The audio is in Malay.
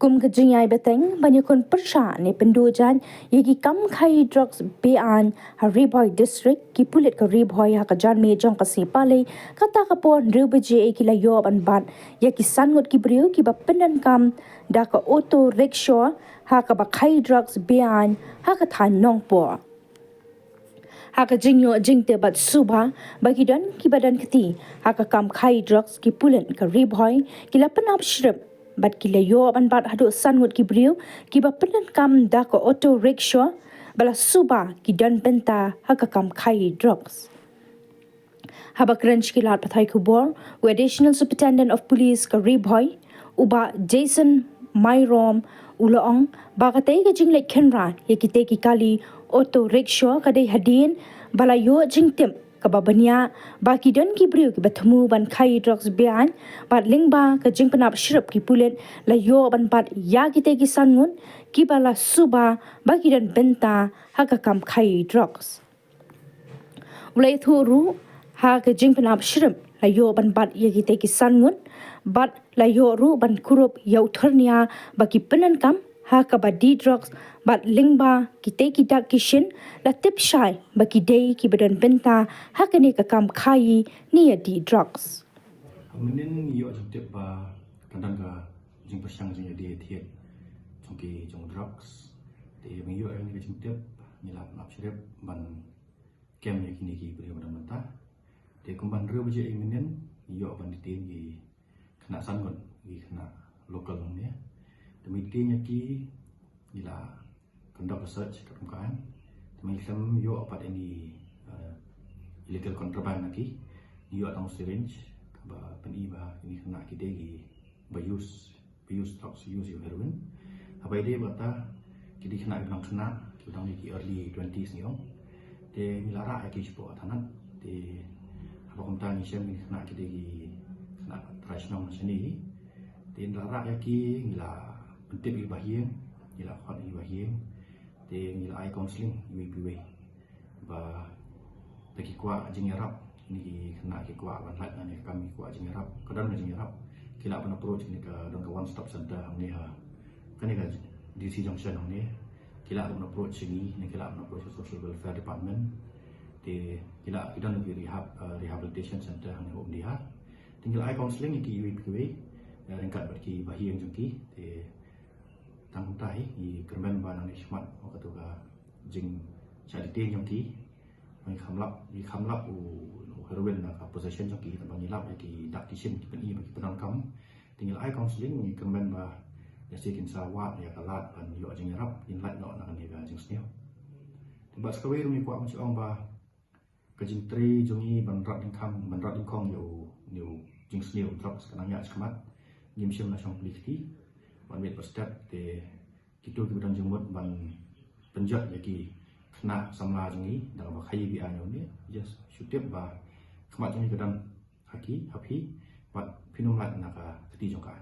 Kum kejingai Bteng banyak Khun Pyrshah ni pendujan Iaki kam Khaï Drok Beaiñ hari Bhoi district ki Pulit ka Bhoi ha ka jan me jong ka sipale kata ka pon rubeje ki la yob an bat Iaki sangut ki briu ki ba pendan kam da ka auto rickshaw ha ka ba Khaï Drok Beaiñ ha ka than nong po haka jingyo jingte bat subha bagi dan ki badan keti haka kam Khaï Drok ki Pulit ka Bhoi ki la penap shrip bat ki layo ban bat hadu sangut ki briu ki ba penan kam da ko auto rickshaw bala suba ki dan benta haka kam Khaï Drok haba crunch ki lat pathai kubor additional superintendent of police ka Bhoi uba Jason Myrom uloong ba katay ka jinglek kenra yakite ki kali auto rickshaw kadai hadin bala yo jingtem kababanya baki dan ki briu ki batmu ban Khaï Drok Beaiñ bat lingba ka jing penap shrip ki Pulit la yo ban bat ya ki te ki sangun ki bala suba baki dan benta haka kam Khaï Drok ulai thuru ha ka jing penap shrip la yo ban bat ya ki te ki sangun bat la yo ru ban kurup yau thurnia baki penan kam ha ka ba di Drok bat lingba ki te ki dak kishin la tip shai baki day ki badan benta ha ka ni ka kam Khaï ni ya di Drok Menen yo jong tip ba kadang ka jing pasang jing di thiet jong ki jong Drok te meng yo ni jing tip ni la nap shrep ban kem ya kini ki bri badan benta te kumban reu je menen yo ban di tin ki kena sangon ki kena lokal ni demi tin ya ki ni la conduct research kat permukaan demi sem yo apa ini illegal contraband lagi yo atau syringe ba peni ba ini kena kita gi ba use drugs use heroin apa ide bata kita kena bilang kena kita ni early 20s ni om de milara ki sport tanat de apa kumta ni sem ni kena kita gi kena rasional sini de lara ki mila penting bahien ila khot bahien de mila ai counseling UPW ba bagi kuat jengarap ini kena ki kuat ban lat ni kami kuat jengarap kadang jengarap kila pun approach ni ka dong one stop center ni ha kan ni ka DC junction ni kila pun approach ni kila pun approach social welfare department de kila kita nak rehabilitation center ni om dia tinggal ai counseling ki UPW ringkat bagi bahien jengki de tang tai i kermen ban ni smart waktu ka jing jadi ting jengki mai khamlap u heroin na ka possession jengki tambang nilap ki dak kishin ki peni bagi penang kam tinggal ai counseling ni kermen ba ya sikin sawat ya kalat ban yo jing rap in lat no na ni ga jing sneo tiba skawe rumi kwa mchi ong ba ka jing tri jongi ban rat ding kam ban rat ding kong yo jing sneo Droks kanang ya skmat ngim sim na song politi ban met step te kitu ki dan jumut ban penjat lagi kena samla jengi dalam Khaï Beaiñ ni just shutip ba khmat jengi kadang haki happy bat pinum lat na ka keti jongka